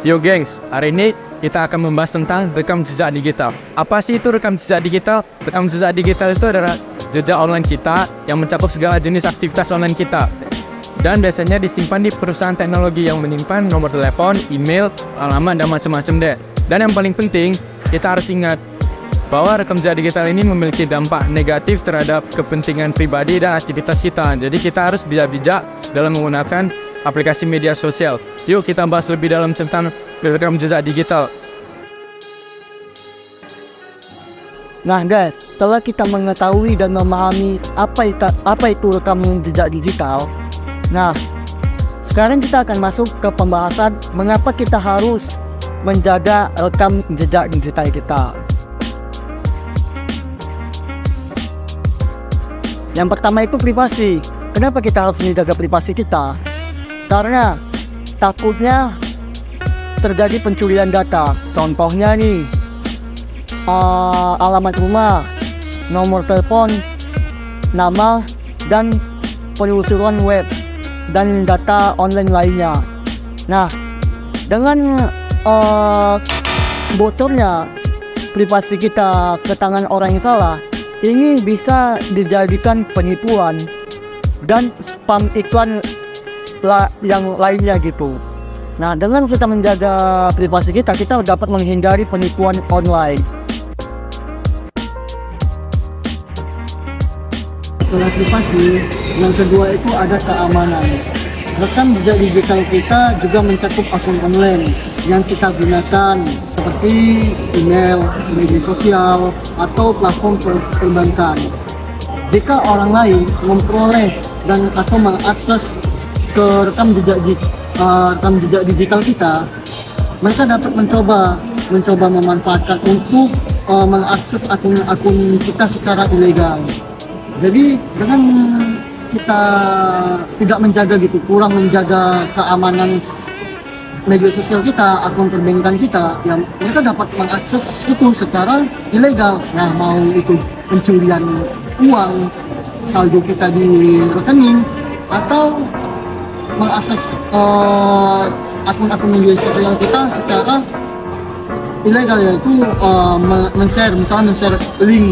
Yo gengs, hari ini kita akan membahas tentang rekam jejak digital. Apa sih itu rekam jejak digital? Rekam jejak digital itu adalah jejak online kita yang mencakup segala jenis aktivitas online kita. Dan biasanya disimpan di perusahaan teknologi yang menyimpan nomor telepon, email, alamat, dan macam-macam deh. Dan yang paling penting, kita harus ingat bahwa rekam jejak digital ini memiliki dampak negatif terhadap kepentingan pribadi dan aktivitas kita. Jadi kita harus bijak-bijak dalam menggunakan aplikasi media sosial. Yuk kita bahas lebih dalam tentang rekam jejak digital. Nah guys, setelah kita mengetahui dan memahami apa itu rekam jejak digital, nah sekarang kita akan masuk ke pembahasan mengapa kita harus menjaga rekam jejak digital kita. Yang pertama itu privasi. Kenapa kita harus menjaga privasi kita? Karena takutnya terjadi pencurian data. Contohnya nih, alamat rumah, nomor telepon, nama, dan penelusuran web, dan data online lainnya. Nah, dengan bocornya privasi kita ke tangan orang yang salah, ini bisa dijadikan penipuan dan spam iklan yang lainnya gitu. Nah, dengan kita menjaga privasi kita dapat menghindari penipuan online. Setelah privasi, yang kedua itu ada keamanan. Rekam jejak digital kita juga mencakup akun online yang kita gunakan seperti email, media sosial, atau platform perbankan. Jika orang lain memperoleh dan atau mengakses ke rekam jejak digital kita, mereka dapat mencoba memanfaatkan untuk mengakses akun kita secara ilegal. Jadi dengan kita tidak menjaga kurang menjaga keamanan media sosial kita, akun perbankan kita, yang mereka dapat mengakses itu secara ilegal. Nah, mau itu pencurian uang, saldo kita di rekening, atau mengakses akun-akun media sosial kita secara ilegal, yaitu men-share link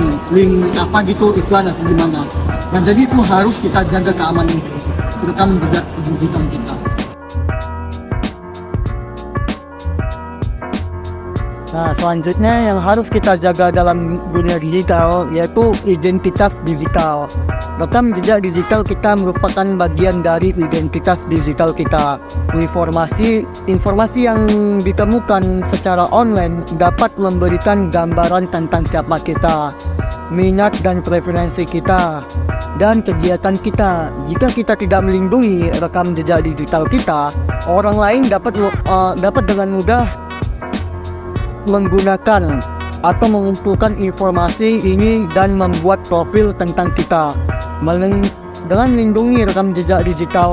apa gitu, iklan atau gimana. Nah, jadi itu harus kita jaga keamanan rekam jejak digital kita. Nah, selanjutnya yang harus kita jaga dalam dunia digital yaitu identitas digital. Rekam jejak digital kita merupakan bagian dari identitas digital kita. Informasi yang ditemukan secara online dapat memberikan gambaran tentang siapa kita, minat dan preferensi kita, dan kegiatan kita. Jika kita tidak melindungi rekam jejak digital kita, orang lain dapat dengan mudah menggunakan atau mengumpulkan informasi ini dan membuat profil tentang kita. Dengan melindungi rekam jejak digital,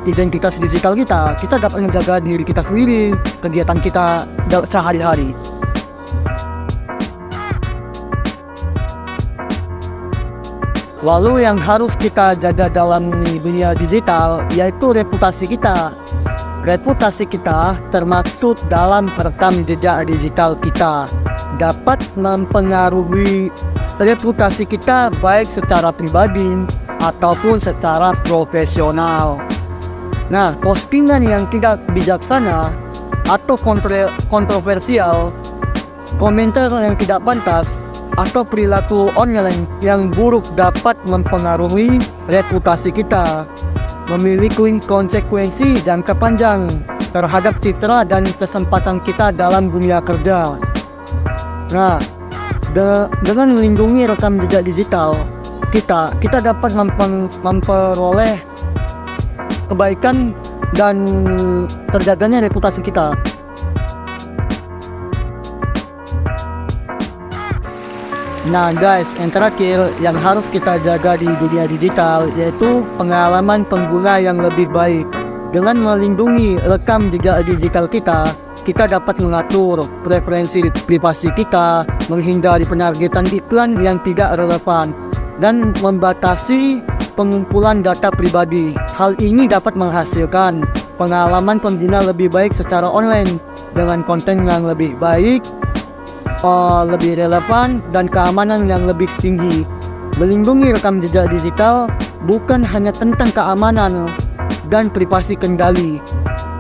identitas digital kita dapat menjaga diri kita sendiri, kegiatan kita sehari-hari. Lalu yang harus kita jaga dalam dunia digital yaitu reputasi kita. Reputasi kita termaksud dalam rekam jejak digital kita dapat mempengaruhi reputasi kita baik secara pribadi ataupun secara profesional. Nah, postingan yang tidak bijaksana atau kontroversial, komentar yang tidak pantas, atau perilaku online yang buruk dapat mempengaruhi reputasi kita, memiliki konsekuensi jangka panjang terhadap citra dan kesempatan kita dalam dunia kerja. Nah, dengan melindungi rekam jejak digital kita dapat memperoleh kebaikan dan terjaganya reputasi kita. Nah guys, yang terakhir yang harus kita jaga di dunia digital yaitu pengalaman pengguna yang lebih baik. Dengan melindungi rekam jejak digital kita dapat mengatur preferensi privasi kita, menghindari penargetan iklan yang tidak relevan, dan membatasi pengumpulan data pribadi. Hal ini dapat menghasilkan pengalaman pengguna lebih baik secara online dengan konten yang lebih baik, lebih relevan, dan keamanan yang lebih tinggi. Melindungi rekam jejak digital bukan hanya tentang keamanan dan privasi kendali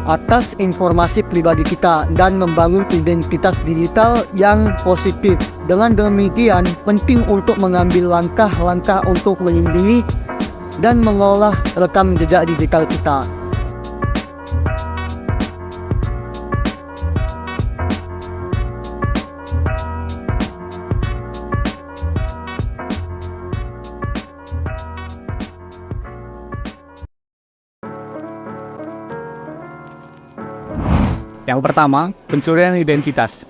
atas informasi pribadi kita dan membangun identitas digital yang positif. Dengan demikian, penting untuk mengambil langkah-langkah untuk melindungi dan mengolah rekam jejak digital kita. Yang pertama, pencurian identitas.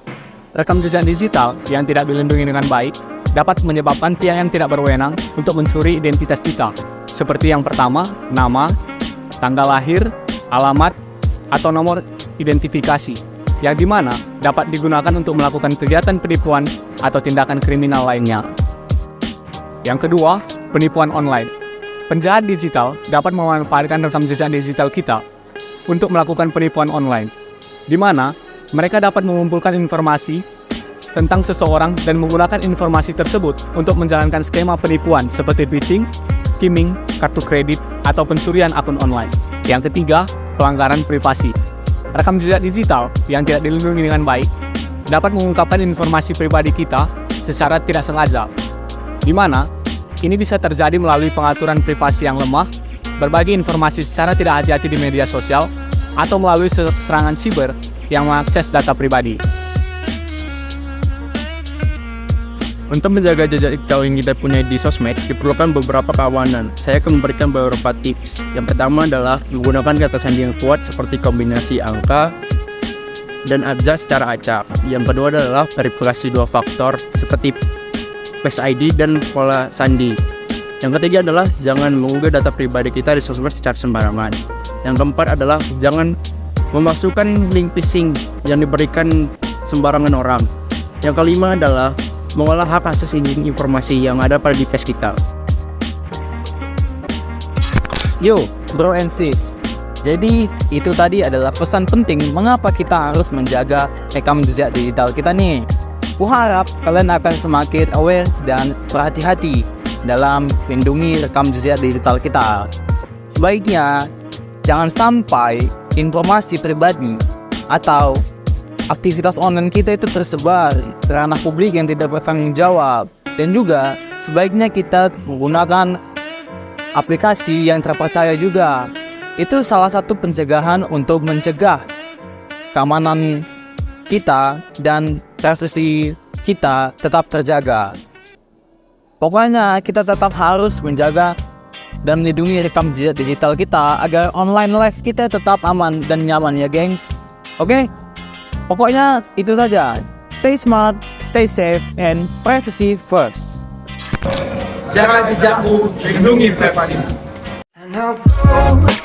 Rekam jejak digital yang tidak dilindungi dengan baik dapat menyebabkan pihak yang tidak berwenang untuk mencuri identitas kita. Seperti yang pertama, nama, tanggal lahir, alamat, atau nomor identifikasi, yang dimana dapat digunakan untuk melakukan kegiatan penipuan atau tindakan kriminal lainnya. Yang kedua, penipuan online. Penjahat digital dapat memanfaatkan rekam jejak digital kita untuk melakukan penipuan online, di mana mereka dapat mengumpulkan informasi tentang seseorang dan menggunakan informasi tersebut untuk menjalankan skema penipuan seperti phishing, skimming, kartu kredit, atau pencurian akun online. Yang ketiga, pelanggaran privasi. Rekam jejak digital yang tidak dilindungi dengan baik dapat mengungkapkan informasi pribadi kita secara tidak sengaja, di mana ini bisa terjadi melalui pengaturan privasi yang lemah, berbagi informasi secara tidak hati-hati di media sosial, atau melalui serangan siber yang mengakses data pribadi. Untuk menjaga jejak digital yang kita punya di sosmed, diperlukan beberapa keamanan. Saya akan memberikan beberapa tips. Yang pertama adalah menggunakan kata sandi yang kuat seperti kombinasi angka dan abjad secara acak. Yang kedua adalah verifikasi 2 faktor seperti Face ID dan pola sandi. Yang ketiga adalah jangan mengunggah data pribadi kita di sosmed secara sembarangan. Yang keempat adalah jangan memasukkan link phishing yang diberikan sembarangan orang. Yang kelima adalah mengolah hak asasi informasi yang ada pada device kita. Yo, bro and sis. Jadi, itu tadi adalah pesan penting mengapa kita harus menjaga rekam jejak digital kita nih. Kuharap kalian akan semakin aware dan berhati-hati dalam lindungi rekam jejak digital kita. Sebaiknya, jangan sampai informasi pribadi atau aktivitas online kita itu tersebar ke ranah publik yang tidak bertanggung jawab. Dan juga sebaiknya kita menggunakan aplikasi yang terpercaya juga. Itu salah satu pencegahan untuk mencegah keamanan kita dan privasi kita tetap terjaga. Pokoknya kita tetap harus menjaga dan melindungi rekam jejak digital kita agar online life kita tetap aman dan nyaman ya gengs. Oke? Pokoknya itu saja. Stay smart, stay safe, and privacy first. Jaga jejakmu, lindungi privasimu. And I'll go